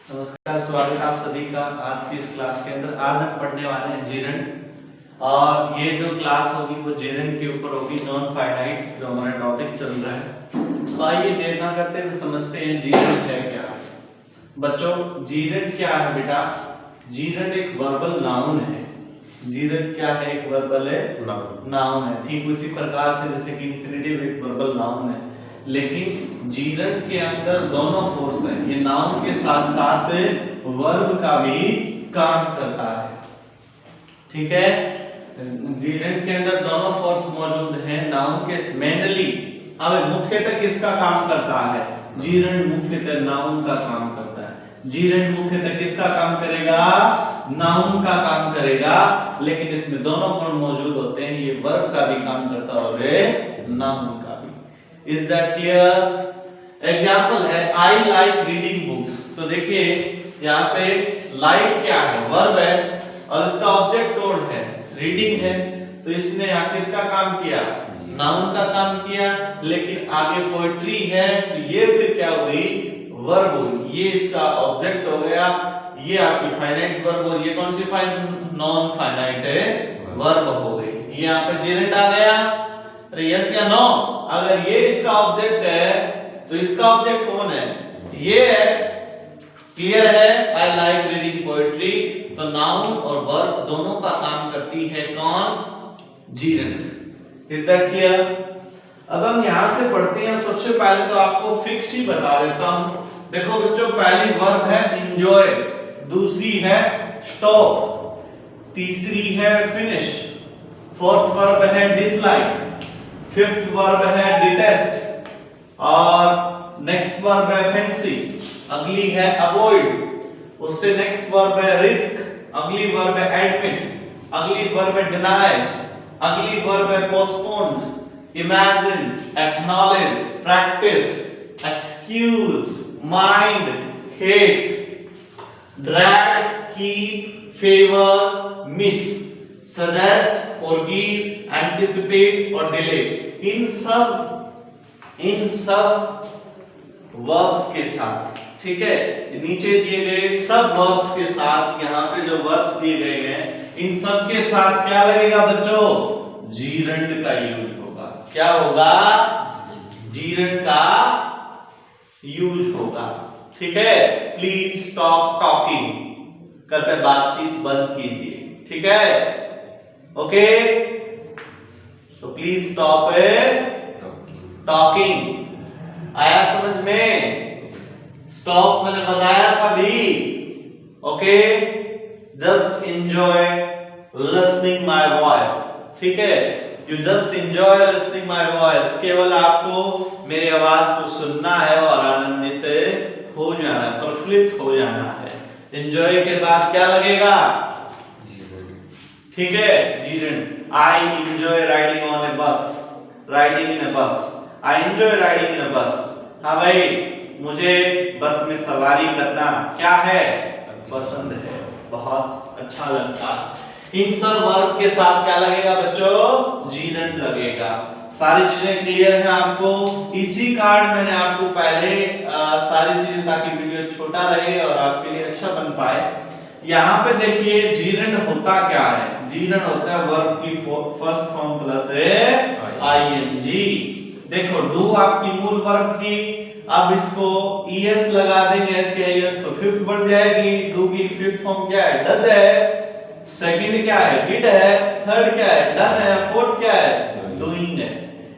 नमस्कार, स्वागत है आप सभी का आज की इस क्लास के अंदर। आज हम पढ़ने वाले हैं जीरेंट और ये जो क्लास होगी वो जीरेंट के ऊपर होगी, नॉन फाइनाइट जो हमारा टॉपिक चल रहा है। तो आइए देखना करते हैं, समझते हैं जीरेंट है क्या। बच्चों, जीरेंट क्या है बेटा? जीरेंट एक वर्बल नाउन है। जीरेंट क्या है? एक वर्बल नाउन है। ठीक उसी प्रकार से जैसे कि इंफिनिटिव एक वर्बल नाउन है, लेकिन जीरेंट के अंदर दोनों फोर्स है। ये नाउन के साथ साथ वर्ब का भी काम करता है। ठीक है, जीरेंट के अंदर दोनों फोर्स मौजूद हैं। नाउन के मेनली अब मुख्यतः किसका काम करता है? जीरेंट मुख्यतः नाउन का काम करता है। जीरेंट मुख्यतः किसका काम करेगा? नाउन का काम करेगा, लेकिन इसमें दोनों गुण मौजूद होते हैं। ये वर्ब का भी काम करता है और नाउन का भी। Is that clear? एग्जाम्पल है I like reading books। तो देखिए यहाँ पे like क्या है? वर्ब है और इसका ऑब्जेक्ट कौन है? रीडिंग है। तो इसने यहाँ किसका काम किया? नाउन का काम किया, लेकिन आगे पोएट्री है तो ये फिर क्या हुई? वर्ब हुई। ये इसका ऑब्जेक्ट हो गया, ये आपकी फाइनाइट वर्ब और ये कौन सी नॉन फाइनाइट है? वर्ब हो गई। ये यहाँ पे जेरेंट आ गया। अरे यस या नो? अगर ये इसका ऑब्जेक्ट है तो इसका ऑब्जेक्ट कौन है? ये है। क्लियर है? I like reading poetry. तो नाउन और वर्ब दोनों का काम करती है कौन? जीरेंट। Is that clear? अब हम यहां से पढ़ते हैं। सबसे पहले तो आपको फिक्स ही बता देता हूं। देखो बच्चों, पहली वर्ब है एंजॉय, दूसरी है स्टॉप, तीसरी है फिनिश, फोर्थ वर्ब है डिसलाइक, फिफ्थ वर्ब है डिटेस्ट और नेक्स्ट वर्ब है फैंसी, अगली है अवॉइड, उससे नेक्स्ट वर्ब है रिस्क, अगली वर्ब है एडमिट, अगली वर्ब है डिनाई, अगली वर्ब है postpone, imagine, acknowledge, practice, excuse, mind, hate, drag, keep, favour, miss, suggest, forgive, anticipate और delay। इन सब verbs के साथ, ठीक है, नीचे दिए गए सब verbs के साथ यहाँ पे जो verbs दिए गए हैं इन सब के साथ क्या लगेगा बच्चों? जीरेंट का यूज होगा। क्या होगा? जीरेंट का यूज होगा। ठीक है, प्लीज स्टॉप टॉकिंग, कृपया बातचीत बंद कीजिए। ठीक है, ओके, तो प्लीज स्टॉप टॉकिंग। आया समझ में? स्टॉप मैंने बताया था भी। Okay, just enjoy listening my voice. ठीक है, you just enjoy listening my voice. केवल आपको मेरी आवाज को सुनना है और आनंदित हो जाना है, प्रफुल्लित हो जाना है। एंजॉय के बाद क्या लगेगा? ठीक है, जीरेंट। I enjoy riding on a bus, riding in a bus, I enjoy riding in a bus। हाँ भाई, मुझे बस में सवारी करना क्या है? पसंद है, बहुत अच्छा लगता है। इन सब वर्ब के साथ क्या लगेगा बच्चों? जीरेंट लगेगा। सारी चीजें क्लियर हैं आपको? इसी कार्ड मैंने आपको पहले सारी चीजें, ताकि वीडियो छोटा रहे और आपके लिए अच्छा बन पाए। यहाँ पे देखिए जीरेंट होता क्या है? जीरेंट होता है वर्ब की फर्स्ट फॉर्म प्लस आईएनजी। देखो, डू आपकी मूल वर्ब थी, अब इसको ईएस लगा देंगे, एस तो फिफ्थ बन जाएगी। डू की फिफ्थ फॉर्म क्या है? डज है। सेकंड क्या है? डिड है। थर्ड क्या है? डन है। फोर्थ क्या है? डूइंग है।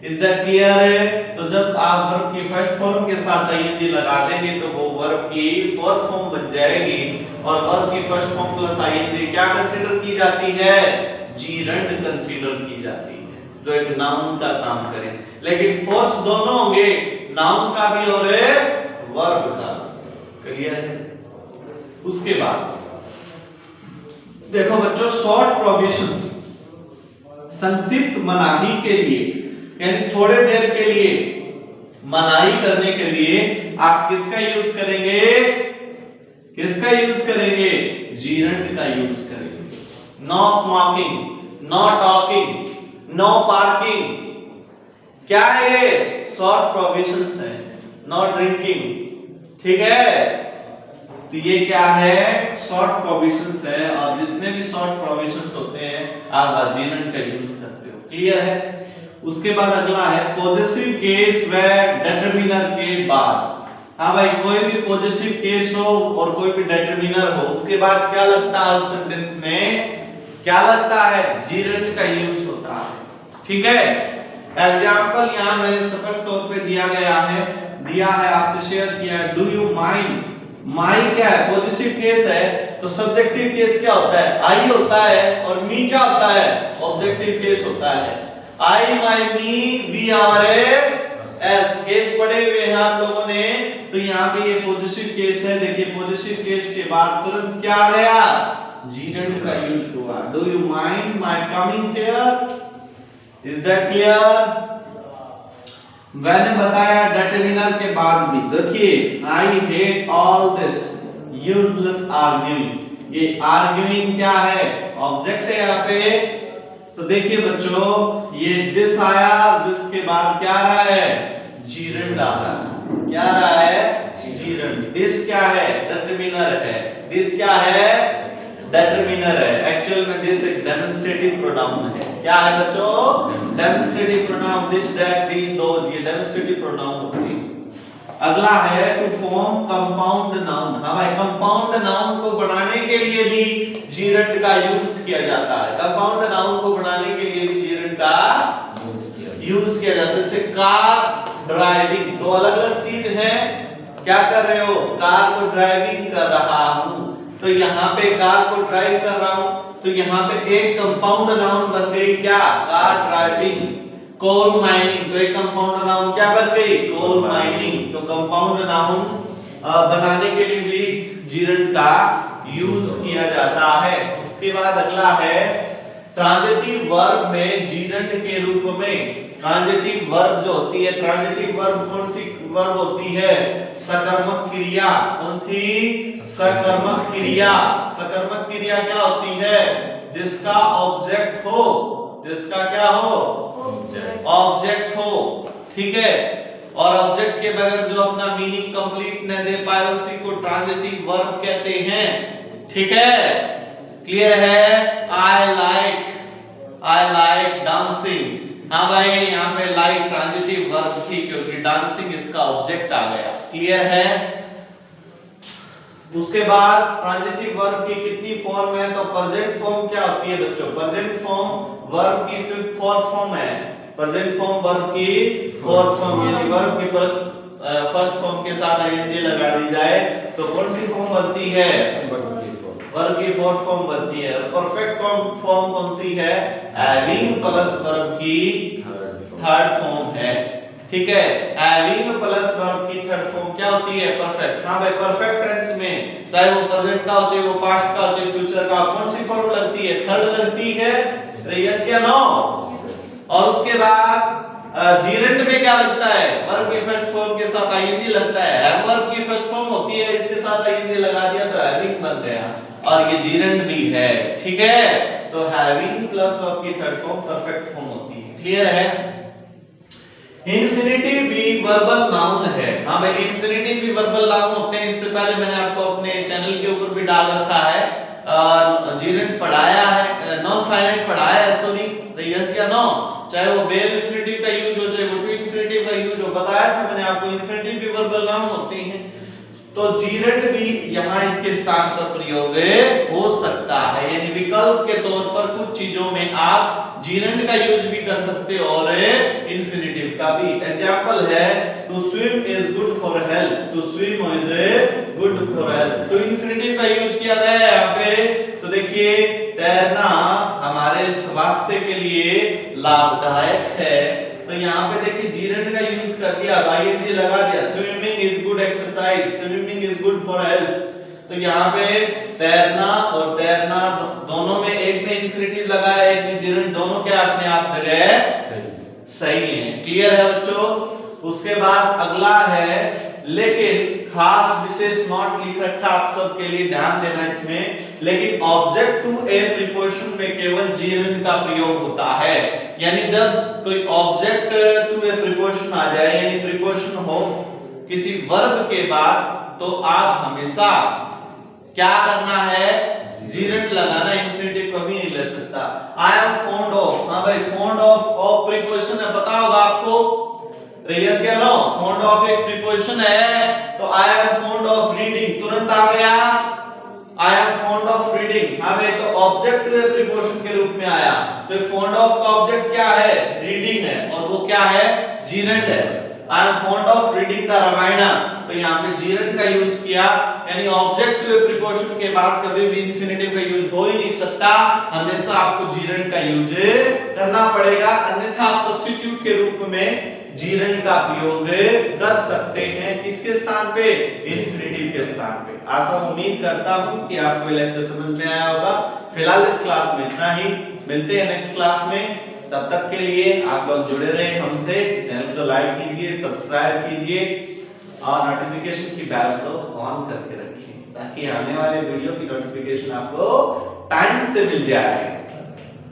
इज दैट क्लियर है? तो जब आप वर्ब की फर्स्ट फॉर्म के साथ आईएनजी लगा देंगे तो वो वर्ब की फोर्थ फॉर्म बन जाएगी और वर्ब की फर्स्ट फॉर्म प्लस आईएनजी क्या कंसीडर की जाती है? जीरेंट कंसीडर की जाती है, जो एक नाउन का काम करे। लेकिन फोर्स दोनों होंगे, नाउन का भी और वर्ब का। क्लियर है? उसके बाद देखो बच्चों, शॉर्ट प्रोविजंस, संक्षिप्त मनाही के लिए, यानी थोड़े देर के लिए मनाही करने के लिए आप किसका यूज करेंगे? किसका यूज करेंगे? जीरेंट का यूज करेंगे। No smoking, no talking, no parking, क्या है ये? शॉर्ट प्रोविजंस है। No drinking. ठीक है, तो ये क्या है, शॉर्ट प्रोविजंस है, और जितने भी शॉर्ट प्रोविजंस होते हैं आप जीरंड का यूज करते हो। क्लियर है। उसके बाद अगला है पॉजिटिव केस व डिटरमिनर के बाद। हाँ भाई, कोई भी पॉजिटिव केस हो और कोई भी डिटरमिनर हो, उसके बाद क्या लगता है उस सेंटेंस में, क्या लगता है, जीरंड का यूज होता है। ठीक है। एग्जांपल यहां मैंने स्पष्ट तौर पे दिया है आपसे शेयर किया है। डू यू माइंड, माई क्या है, पॉजिटिव केस है, तो सब्जेक्टिव केस क्या होता है, आई होता है, और मी क्या होता है, ऑब्जेक्टिव केस होता है। आई, माई, मी, वी, आवर, एस केस पढ़े हुए हैं आप लोगों ने। तो यहाँ पे ये पॉजिटिव केस है। देखिए पॉजिटिव केस के बाद तुरंत क्या आ गया, जीरंड का यूज हुआ। Do you mind my coming here, is that clear. मैंने बताया डिटरमिनर के बाद भी, देखिए I hate all this useless arguing. ये आर्ग्यूइंग क्या है, ऑब्जेक्ट है यहाँ पे। तो देखिए बच्चों, ये दिस आया, दिस के बाद क्या आ रहा है, जीरंड आ रहा है। क्या आ रहा है, जीरंड। दिस क्या है, डिटरमिनर है। दिस क्या है, डिटरमिनर है। एक्चुअल में दिस एक डेमोंस्ट्रेटिव प्रोनाउन है। क्या है बच्चों, डेमोंस्ट्रेटिव प्रोनाउन। दिस, दैट, दीस, दोस, ये डेमोंस्ट्रेटिव प्रोनाउन होते हैं। अगला है टू फॉर्म कंपाउंड नाउन। हाँ भाई, कंपाउंड नाउन को बनाने के लिए भी जीरंड का यूज किया जाता है। कंपाउंड नाउन को बनाने के लिए भी जीरंड का यूज किया जाता है। जैसे कार, ड्राइविंग, दो अलग अलग चीज है। क्या कर रहे हो, कार को ड्राइविंग कर रहा हूं, तो यहाँ पे कार को ड्राइव कर रहा हूं, तो यहाँ पे एक कंपाउंड नाउन बन गई क्या, कार ड्राइविंग। कोल माइनिंग, तो एक कंपाउंड नाउन क्या बन गई, कोल माइनिंग। तो कंपाउंड नाउन बनाने के लिए भी जीरंड का यूज किया जाता है। उसके बाद अगला है ट्रांजिटिव वर्ब में जीरंड के रूप में। ट्रांजिटिव वर्ब जो होती है, ट्रांजिटिव वर्ब कौन सी वर्ब होती है, सकर्मक क्रिया। कौन सी, सकर्मक क्रिया। सकर्मक क्रिया क्या होती है, जिसका ऑब्जेक्ट हो, जिसका क्या हो, ऑब्जेक्ट हो। ठीक है। और ऑब्जेक्ट के बगैर जो अपना मीनिंग कंप्लीट न दे पाए उसी को ट्रांजिटिव वर्ब कहते हैं। ठीक है, क्लियर है। I like dancing. हाँ भाई, यहाँ पे लाइक ट्रांजिटिव वर्ब थी क्योंकि डांसिंग इसका ऑब्जेक्ट आ गया। क्लियर है। उसके बाद ट्रांजिटिव वर्ब की कितनी फॉर्म है, तो प्रेजेंट फॉर्म क्या होती है बच्चों, प्रेजेंट फॉर्म वर्ब की फोर्थ फॉर्म है। प्रेजेंट फॉर्म वर्ब की फोर्थ फॉर्म, यानी वर्ब की फर्स्ट फॉर्म के साथ आईएनजी लगा दी जाए तो कौन सी फॉर्म बनती है, वर्ब की फोर्थ फॉर्म बनती है। परफेक्ट फॉर्म कौन सी है, हैविंग प्लस वर्ब की थर्ड फॉर्म है। ठीक है, हैविंग प्लस वर्ब की थर्ड फॉर्म क्या होती है, परफेक्ट। हाँ भाई, परफेक्ट टेंस में चाहे वो प्रेजेंट का हो, चाहे वो पास्ट का हो, चाहे फ्यूचर का, कौन सी फॉर्म लगती है, थर्ड लगती है। यस या नो। और उसके बाद जीरंड में क्या लगता है, वर्ब के फर्स्ट फॉर्म के साथ आईएनजी लगता है। हैव वर्ब की फर्स्ट फॉर्म होती है, इसके साथ आईएनजी लगा दिया तो हैविंग बन गया, और ये जीरंड भी है। ठीक है, तो हैविंग प्लस वर्ब की थर्ड फॉर्म परफेक्ट फॉर्म होती है। क्लियर है। इंफिनिटिव भी वर्बल नाउन है। हाँ भाई, इंफिनिटिव भी वर्बल नाउन होते हैं। इससे पहले मैंने आपको अपने चैनल के ऊपर भी डाल रखा है, जीरंड पढ़ाया है, नॉन फाइनाइट पढ़ाया है, सॉरी। यस या नो। चाहे वो बेल इंफिनिटिव का यूज हो, चाहे वो टू इंफिनिटिव का यूज हो, बताया था मैंने आपको। इंफिनिटिव भी वर्बल नाउन होते हैं, तो जीरंड भी यहाँ इसके स्थान पर प्रयोग हो सकता है। यानी विकल्प के तौर पर कुछ चीजों में आप जीरंड का यूज भी कर सकते हो और इंफिनिटिव का भी। एग्जांपल है to swim is good for health. To swim is good for health, तो इंफिनिटिव का यूज किया गया है यहाँ पे। तो देखिए, तैरना हमारे स्वास्थ्य के लिए लाभदायक है, तो यहाँ पे देखिए जीरंड का यूज कर दिया, आईएनजी लगा दिया। Swimming is good exercise, swimming is good for health. तो यहाँ पे तैरना और तैरना दोनों में, एक में इंफिनिटिव लगा है, एक में जीरंड, दोनों के अपने आप जगह सही है। क्लियर है बच्चों। उसके बाद अगला है, लेकिन खास विशेष नोट लिख रखा आप सब के लिए, ध्यान देना इसमें। लेकिन ऑब्जेक्ट टू ए प्रीपोजिशन में केवल जीरंड का प्रयोग होता है। यानी जब कोई ऑब्जेक्ट टू ए प्रीपोजिशन आ जाए, यानी प्रीपोजिशन हो किसी वर्ब के बाद, तो आप हमेशा क्या करना है, जीरेंट लगाना, इंफिनिटिव कभी नहीं लग सकता। आई एम फॉन्ड ऑफ, हाँ भाई फॉन्ड ऑफ प्रीपोजिशन है, पता होगा आपको, यस या नो, फॉन्ड ऑफ एक प्रीपोजिशन है, तो आई एम फॉन्ड ऑफ रीडिंग तुरंत आ गया, आई एम फॉन्ड ऑफ रीडिंग, हाँ भाई तो ऑब्जेक्ट जो है प्रीपोजिशन के रूप में आया, तो फॉन्ड ऑफ का ऑब्जेक्ट क्या है, रीडिंग है, और वो क्या है, जीरेंट है। I am fond of reading the Ramayana, तो यहाँ पे जीरेंट का यूज किया, यानी ऑब्जेक्ट टू प्रीपोजिशन के बाद कभी भी इंफिनिटिव का यूज हो ही नहीं सकता, हमेशा आपको जीरेंट का यूज करना पड़ेगा, अन्यथा आप सब्स्टिट्यूट के रूप में जीरेंट का प्रयोग कर सकते हैं, किसके स्थान पे, इंफिनिटिव के स्थान पे। आशा उम्मीद करता हूं कि आपको ये लेक्चर समझ में आया होगा। फिलहाल इस क्लास में इतना ही, मिलते हैं नेक्स्ट क्लास में, तब तक के लिए आप लोग जुड़े रहें हमसे, चैनल को लाइक कीजिए, सब्सक्राइब कीजिए और नोटिफिकेशन की बेल को ऑन करके रखिए ताकि आने वाले वीडियो की नोटिफिकेशन आपको टाइम से मिल जाए।